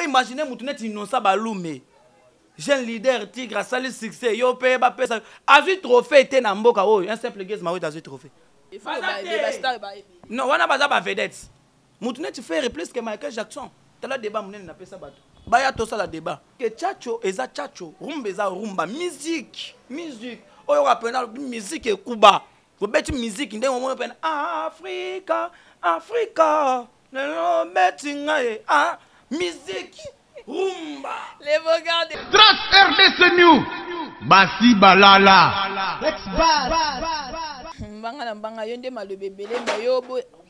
imaginer mutunet innocent balume. Jeune leader tigre a sali succès yo paye ba pesa. Azu trophée était na mboka oh un simple gaz mawe azu trophée. Il faut ba star ba. Non, wana baza ba vedette. Mutunet fait plus que Michael Jackson. Tala débat munene na pesa bato. Baya to ça la débat. Que chacho eza chacho, rumba eza rumba, musique. Oyo rapena musique e kuba. Vous bêtez musique ndé moment pen Africa. Le betting ah musique rumba. Les regards de Transfert de New. Basi balala. Let's bass. Mbanga mbanga yonde malobe belé mais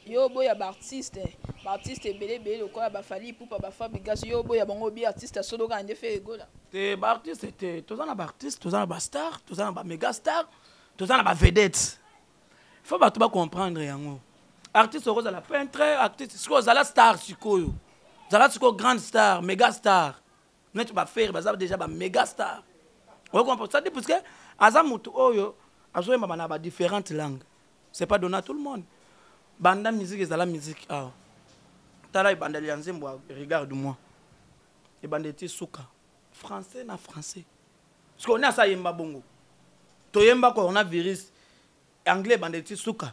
yobo ya artiste belé le quoi ba fali poupa ba fabrigas yobo ya bango bi artiste solo ka ndé fait ego là. Te ba artiste c'était tous en ba artiste, tous en ba star, tous en ba méga star, tous en ba vedette. Faut pas tout comprendre yango. Artiste rose à la peintre, artiste rose à la star sikoyo. Zala siko grande star, méga star. Net ba faire ba déjà ba méga star. On comprend ça parce que azamutu oyo azoye mama ba différentes langues. C'est pas donné à tout le monde. Banda musique et la musique ah. Tala banda lianzembo regarde-moi. Et bandeti souka. Français na français. Parce qu'on a ça yemba bongo. To yemba coronavirus. Anglais bandeti souka.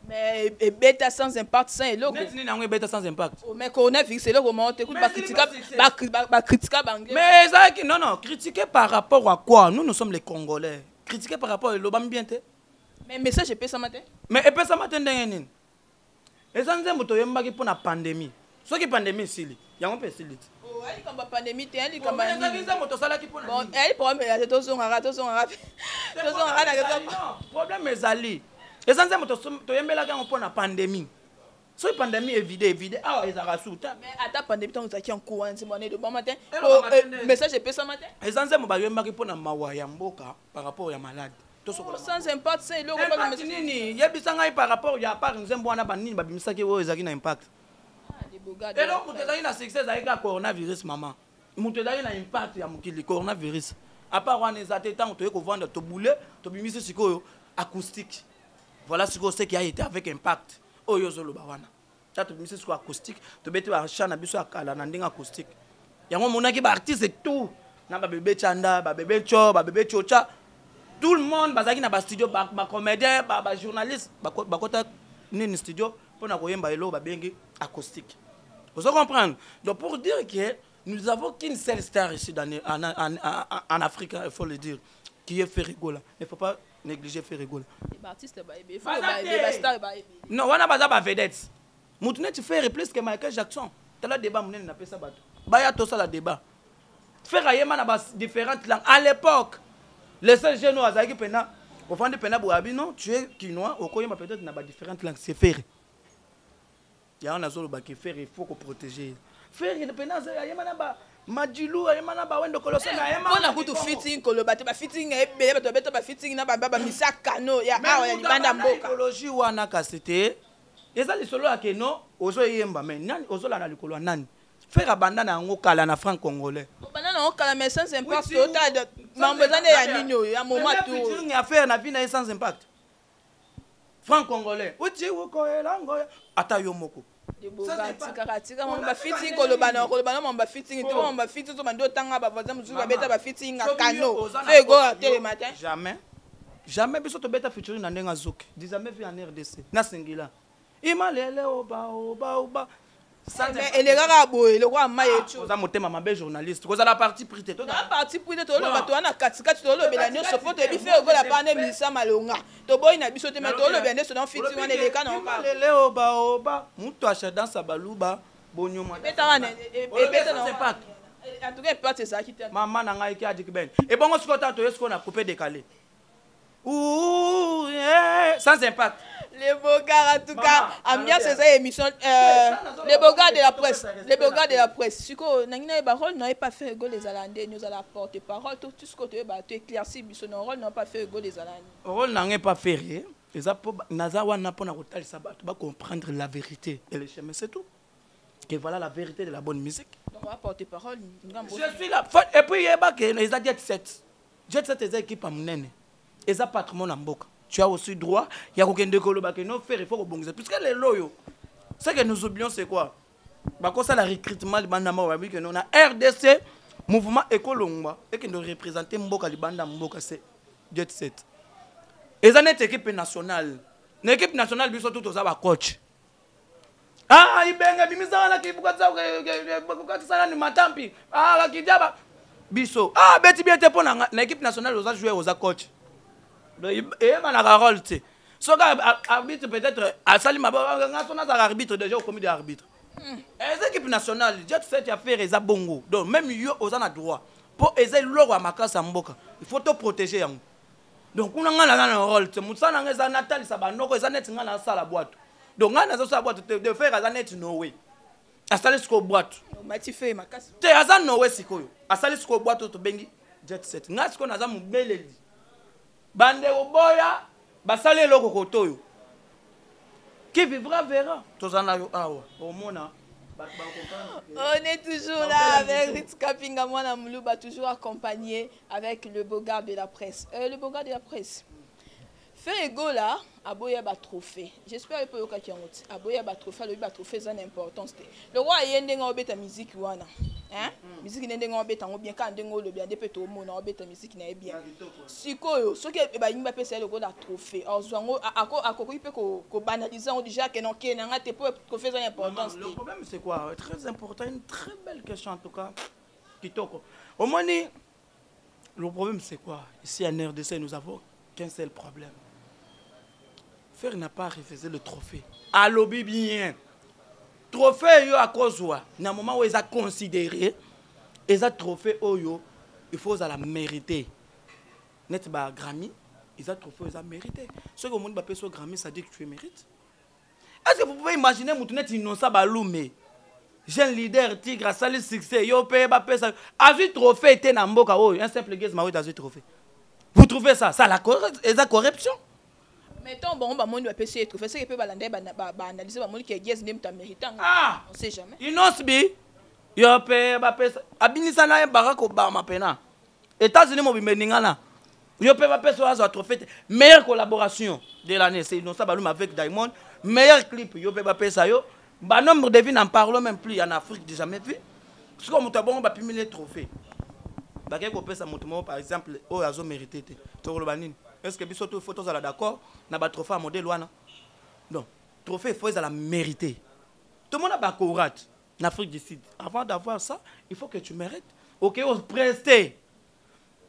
Mais bêta sans impact sans eloko. N'est-ce pas bêta sans impact. Mais coronavirus c'est là comment t'écoutes ba critiquer anglais. Mais ça qui non critiquer par rapport à quoi? Nous sommes les Congolais. Critiquer par rapport à l'obam bien te. Mais message je peux ça matin. Mais et peut ça matin ndengeni. Et ça nzembo to yemba ki pour la pandémie. Ce qui pandémie sili. Yango pe sili. Oh, elle comme pandémie te elle comme ça nzembo to sala ki pour. Bon, elle problème ya to son ara. To son ara problème ezali. Et ça nzembo to yembela ki pour la pandémie. So pandémie évidé ah ezara souta. Mais à ta pandémie ton zaki en courant c'est monnaie de bon matin. Message je peux ça matin. Et ça nzembo ba yemba ki pour na mawa ya mboka par rapport ya malade. Sans impact c'est le impact nini yebisanga par rapport ya par nzembo wana banini babimisaki oyo ezaki na impact. Et donc mutu ezaki na succès ezaki ka coronavirus maman. Mutu ezaki na impact ya mokili coronavirus. À part wana ezate tant to vendre to boule to bimisi sikoyo acoustique. Voilà ce qui a été avec impact. Oyo zoloba wana. Ta to bimisi siko acoustique to beti ba chana biso akala na ndinga acoustique. Yango monaki ba artiste et tout. Na ba bébé chanda, ba bébé cho, ba bébé chocha. Tout le monde bazaki na ba studio ba comédien ba journaliste ba kota ni studio pour na koyemba elo ba bengi acoustique. Vous comprenez? Donc pour dire que nous avons qu'une seule star ici en Afrique, il faut le dire, qui est Ferrigola. Il ne faut pas négliger Ferrigola. Les artistes il faut ba star ba. Non, on a pas vedette. Moutounet tu fais plus que Michael Jackson. Tu as le débat mon na pesa bato. Baya to ça la débat. Faire ayema na différentes langues à l'époque. Les seuls jeunes azaki pena, au fond de pena boabi non, tu es quinois, au koyema peut-être na ba différentes langues, c'est faire. Il y a un azolo ba qui faire, il faut qu'on protéger. Faire de pena ayema na ba Madjilou ayema na ba wendo kolosa na ayema. On a kutu fitting koloba te ba fitting e bele ba to beto ba fitting na ba misa kano ya awa ya libanda mboka. Écologie wana ka c'était. Eza li solo akeno ozo yemba mais nani ozo la na likolo nani. Faire bandana ngo kala na franc congolais. Bandana ngo kala mais sans impact total de mambezane ya nino ya moment tout. Featuring affaire na vie na sans impact. Franc congolais. Uti uko elango ata yo moko. Tika mamba fitting koloba na mamba fitting to mamba fitting to bando tanga ba voisin musu ba beta ba fitting na kano. Fait go à télé matin. Jamais biso to beta featuring na ndenga zouk. Jamais vu en RDC. Na singila. Imalele oba. Et les gars boy le roi mayecho oza motema mabe journaliste koza la partie prité to la partie prité to lo bato na katika to lo belanyo so foto bi fait go la pande misa malonga to boy na biso te me to lo bende so don fiti wana le kana on parle lele oba mutu acha dans sa baluba bonyoma beta wana beta na pas en tout cas pas c'est ça qui te maman na ngai ki adik ben et bongo skota to esko na coupé décalé ouh sans impact. Les Bogards, en tout cas, ambiance ces émissions. Les Bogards de la presse. Les Bogards de la presse. Si vous n'avez pas fait rigoler les Alandais, nous allons porter parole. Tout ce que tu as éclairci, nos rôles n'ont pas fait rigoler les Alandais. Rôle n'a pas fait rien. Nazawa n'a pas comprendre la vérité et le chemin, c'est tout. Et voilà la vérité de la bonne musique. Donc on va porter parole. Je suis là. Et puis il y a les Jet 7. Jet 7 est équipe à Mounene. Et ça patrimoine en boca. Tu as aussi droit, il y a aucun décolo que nous faire, il faut rebondir. Puisque les loyaux, ce que nous oublions, c'est quoi? bakosa la recrutement libanda moko babi que non na RDC mouvement écolongwa et qui nous représenter mboka libanda mboka c'est Jet Set. Et ça n'est équipe nationale. L'équipe nationale biso tout aux ba coach. Ah ibenga bimisa na kibuka za ko sana ni matampi. Ah kijaba biso. Ah beti bien te pona na équipe nationale aux jouer aux coach. Et na rôle tu. So arbitre peut-être à Salima nga sona za arbitre déjà au comité d'arbitre. Les équipes nationales, Jet Set a fait les bongo. Donc même yo aux en droit pour aider l'or à makasa mboka. Il faut te protéger. Donc on a un rôle. C'est Moussa n'a pas Nathalie Sabanoko, ils ont net dans la salle à boîte. Donc on a la boîte de faire à net Noé. À saler ce qu'on boîte. Matifé makasi. T'es à Noé sikoyo. À saler ce qu'on boîte au bengi Jet Set. N'a ce qu'on a zamu beleli. Bande oboya, basale loko kotoyo. Qui vivra verra. On est toujours là avec Ritz Kapinga Mwana Moulouba, toujours accompagné avec le beau gars de la presse. Le beau gars de la presse. Fait ego là, aboya ba trophée. J'espère que vous avez un aboya ba trophée, le ba trophée c'est une importance. Le roi y a une obéta musique wana. Hein? Musique n'est pas obéta bien quand dengo le bien depuis tout le monde obéta musique n'est bien. Sikoyo, ce que ba yimba pesa le gola trophée. Ozwango akoko ipe ko banaliser on déjà que non que n'a te pour trophée c'est une importance. Le problème c'est quoi? Très important, une très belle question en tout cas. Kitoko. Au moins le problème c'est quoi? Ici en RDC nous avons qu'un seul problème. Faire n'a pas refusé le trophée. À lobby bien. Trophée yo à cause wa. Na moment où ils a considéré, ils a trophée yo, il faut la mériter. Net ba Grammy, ils a trophée ils a mérité. Ce que le monde appelle sur Grammy, ça dit que tu mérites. Est-ce que vous pouvez imaginer mon net innocent balume? Jeune leader tigre à salir succès, yo paye ba paye ça. Azu trophée était na mboka oh, un simple gaz maou azu trophée. Vous trouvez ça la corruption? Mettons bon bah monde va essayer de trouver ça qui peut balander analyser bah monde qui est yes n'aime ta méritant. Ah, on sait jamais. Inosbi yo pe ba pesa abinisa na Barack Obama pena. États-Unis mo bimeningana. Yo pe ba pesa so trophée meilleure collaboration de l'année c'est Innocent Baloum avec Diamond, meilleur clip yo pe ba pesa yo. Ba nombre de vues n'en parlons même plus en Afrique déjà jamais vu. Parce que muta bon ba pimi les trophées. Ba ke ko pesa mutumo par exemple o azo mérité te. To lo banini. Est-ce que biso toutes photos à la d'accord na ba trophée à modèle wana? Donc, trophée il faut la mériter. Tout le monde a ba courage en Afrique du Sud. Avant d'avoir ça, il faut que tu mérites. OK, on prester.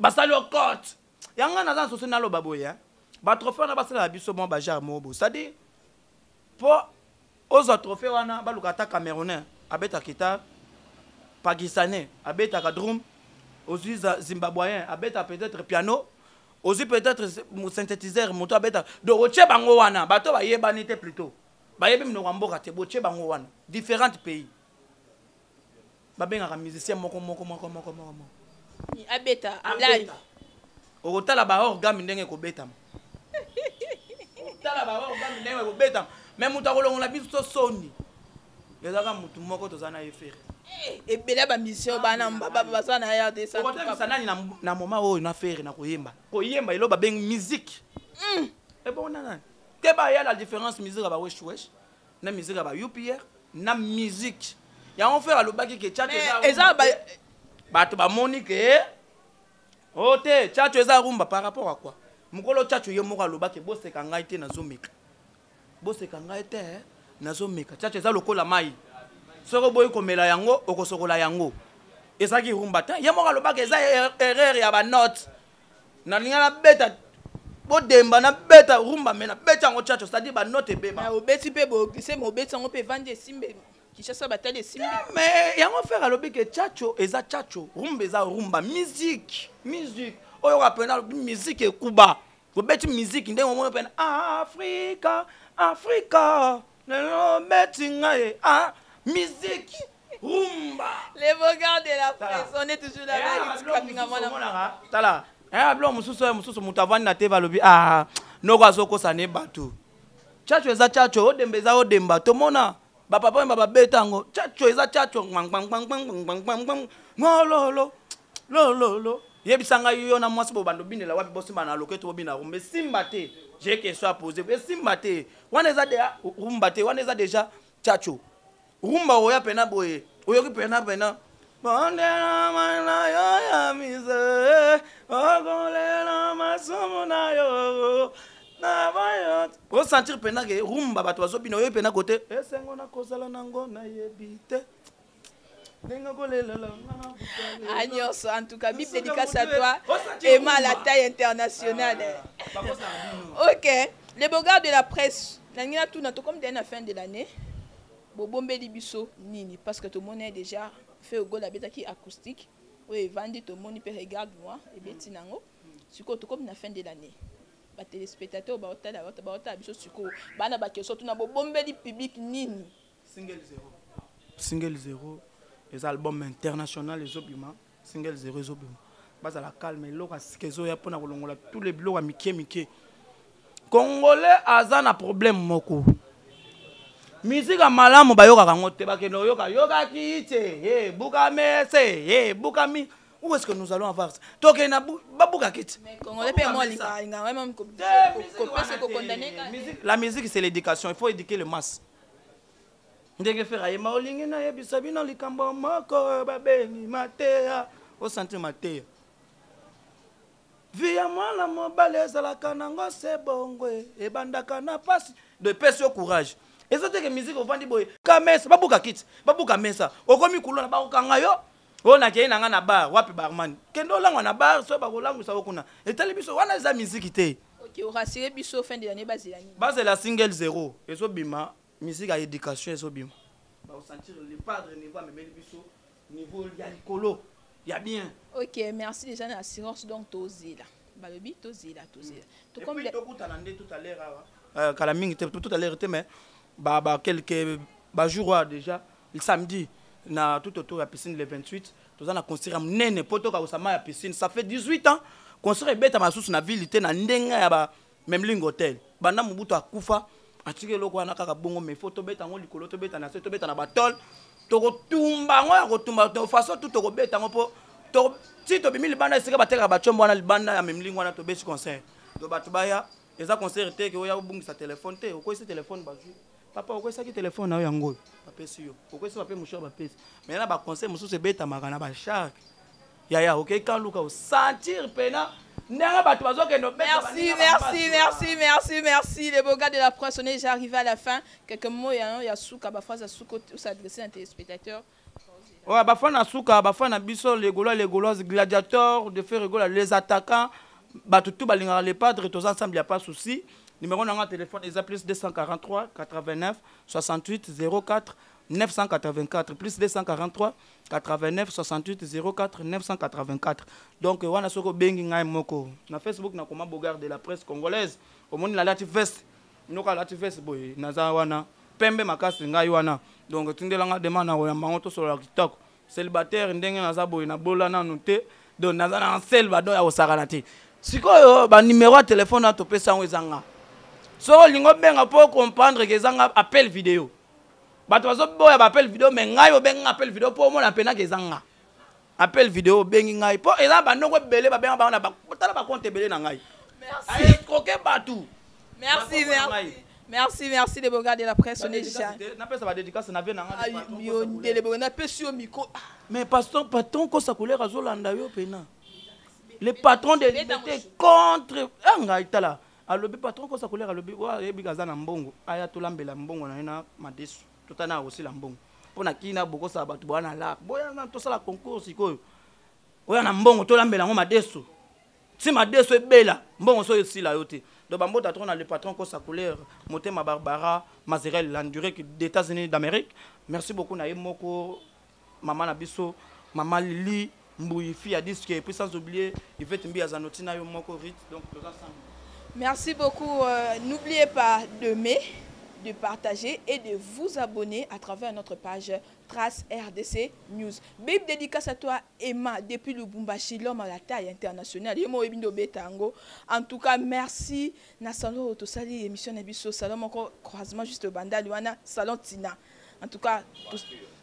Ba sali au cote. Yanga na zo na lo baboya. Ba trophée na ba sala biso bon ba jar mobo. C'est-à-dire pour aux trophées wana ba lukata camerounais, abeta kita pakistanais, abeta kadrum, aux zimbabwéens, abeta peut-être piano. Aussi peut-être synthétiseur moto beta do roche bango wana bato ba yebanité plutôt ba yebi mino mboka te boche bango wana différents pays ba benga musicien moko ni abeta live okotala ba organe ndenge ko beta tala ba organe ndenge ko beta même muta kolongola biso soni ezaka mutu moko tozana efere et bela ba mission bana baba sana ya de ça na moment où na faire na koyemba ilo ba beng musique et bon nana ke ba ya la différence musique ba wesh na musique ba UPR na musique ya on faire le baki ke chat eza ba to ba monique ote chat eza rumba par rapport à quoi mukolo chat yo moko lo baki bose ka ngai te na zomika bose ka ngai te na zomika chat eza lokola mai soko boy komela yango okosokola yango ezaki rumba ta ya moka lobaka eza erreur ya ba note na linga na beta bo demba na beta rumba mena beta ngo chacho c'est-à-dire ba note beba na obeti pe bo glisse mo beta ngo pe vendre simbe kishasa batale simbe mais yango faire alobi ke chacho eza chacho rumba eza rumba musique oyo rapena musique ekuba bo beti musique ndengo mo pena Africa no beti ngai musique, rumba. Les beaux gars de la presse, on est toujours là. Tala. Ablo mususu mutavani na teva lobi no kwazoko sane batu. Chacho eza chacho odembeza odemba tomona ba papa ba betango chacho eza chacho lo yebisanga yo na mwasi bo bando binela wapi bosi bana loketo bo bina rumbe simbate j'ai question à poser simbate wana eza de rumba te wana eza déjà chacho rumba oya pena boye oyoki pena bondela mana yo ya mise ogolela masumu na yo na bayo o sentir pena ke rumba bato bazobina oyo pena côté esengo na kozala nango na yebite Agnos, en tout cas, bip dédicace à toi. Emma, la taille internationale. Ok, les beaux gars de la presse, comme dès la fin de l'année, Bobombe Libiso Nini, parce que tout le monde est déjà fait au go la bête qui acoustique. Oui, vendu tout le monde, il regarde moi, et bien tinango. C'est comme la fin de l'année. Les téléspectateurs, public Nini. Single 0. Les albums internationaux, les obima, single 0, les obima. Bas à la calme, l'eau à skezo ya pona kolongola tous les blocs à Mickey. Congolais aza na problème moko. Musique à malamu bayoka kangote bakeno yoka yoka kite, buka mese, buka mi. Où est-ce que nous allons avoir ça? Toke na babuka kite. Mais Congolais pe moi linga même la musique c'est l'éducation, il faut éduquer les masses. Ndenge fera ye maolingi na yebisa bino likambo moko babengi mateya o sentir mateya via mwana mobali ezalaka nango se bongwe ebandaka na pasi de pesi au courage ezoteke musique ovandi boye kamesa babuka kiti babuka mesa okomi kulona bakokanga yo ona kei nanga na bar wapi barman kendo langwa na bar so bakolangwisa okuna etali biso wana eza musique te. Ok, orasire biso fin de l'année bazilani base la single 0 ezobima musique à éducation ezobima ba sentir le padre niveau mais biso niveau ya likolo ya bien. Ok, merci déjà na assurance donc tozila balobi tozila to comme le tout à l'heure kalamingi tout à l'heure mais ba quelques jours déjà le samedi na tout autour de la piscine le 28 toza na concert nene poto ka osama ya piscine ça fait 18 ans concert beta masusu na ville te na ndenga ya ba même ling hotel banda mubutu akufa atike loko wana kaka bongo mais photo beta ngo likolo to beta na se to beta na batol to kotumba ngo ya kotumba to façon tout to beta ngo po to si to bimi libanda esika bateka bachombo wana libanda ya même ling wana to beti concert to batu baya eza concert te ke oya obungisa téléphone te okoisa téléphone bazu papa okoisa ki téléphone na yo yango papesi yo okoisa pape musho bapesi mais na ba concert mususu beta makana ba shark ya OK quand luka o sentir pena. Merci. Les beaux gars de la presse, on est déjà arrivé à la fin. Quelques mots, il y a Souka, Bafaz, Souka, où s'adresser à un téléspectateur. Ouais, Bafana Souka, Bafana Bisso, les Gauloises, gladiateurs, de faire rigoler les attaquants, tout les padres, tous ensemble, il n'y a pas de souci. Numéro de téléphone, ils appellent 243 89 68 04 984 plus 243 89 68 04 984. Donc wana soko bengi ngai moko na Facebook na koma bogar de la presse congolaise au monde la latifest noka latifest boy naza wana pembe makasi ngai wana donc tindela nga demanda ya mango to sur TikTok célibataire ndenge naza boy na bola na noté donc naza na célibataire ya osakana te sikoyo ba numéro de téléphone na to pesa ngo ezanga so lingo benga pour comprendre que ezanga appel vidéo. Bato bazoboya ba appel vidéo mais ngai obenga appel vidéo po mona pena ke zanga appel vidéo bengi ngai po eza bandoko belé ba benga ba na ba tala ba compte belé na ngai. Merci. Croquer batou. Merci les beaux gars de la presse, on est déjà. Na pesa ba dédicace na vie na ngai. Yo ndele bo na pesi au micro. Mais patron ko sa couleur azolanda yo pena. Le patron de liberté contre ngai tala. Alobi patron ko sa couleur alobi wa yebigaza na mbongo aya tolambela mbongo na ina madesu. Totana aussi la mbongo pona kina boko sa batu bwana la boya na to sala concours sikoyo oya na mbongo to lambela ngo madeso si madeso ebela mbongo so yosila yote do bambota tona le patron ko sa couleur Motema Barbara Mazerel l'enduré des États-Unis d'Amérique. Merci beaucoup na yemoko maman na biso maman Lili Mbouyi fille à disque et puis sans oublier Yvette Mbi Azanotina yo moko rit donc tous ensemble. Merci beaucoup, n'oubliez pas de partager et de vous abonner à travers notre page Trace RDC News. Bib dédicace à toi Emma depuis Lubumbashi, l'homme à la taille internationale. En tout cas, merci. Na salon to sali émission Nebiso salon encore croisement juste banda luana salon Tina. En tout cas,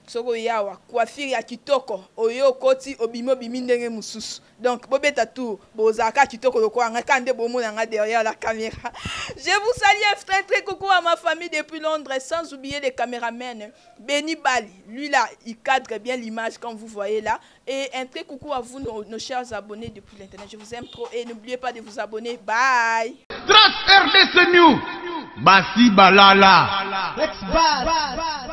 soko yawa coiffure ya kitoko oyo koti obimo bimi ndenge mususu donc bobeta tout bozaka kitoko lokola nga kande bomona nga derrière la caméra. Je vous salue un très coucou à ma famille depuis Londres, sans oublier les caméramens Benny Bali, lui là il cadre bien l'image comme vous voyez là, et un très coucou à vous nos chers abonnés depuis l'internet. Je vous aime trop et n'oubliez pas de vous abonner. Bye. Trust RDC News. Basi Balala. Let's bad.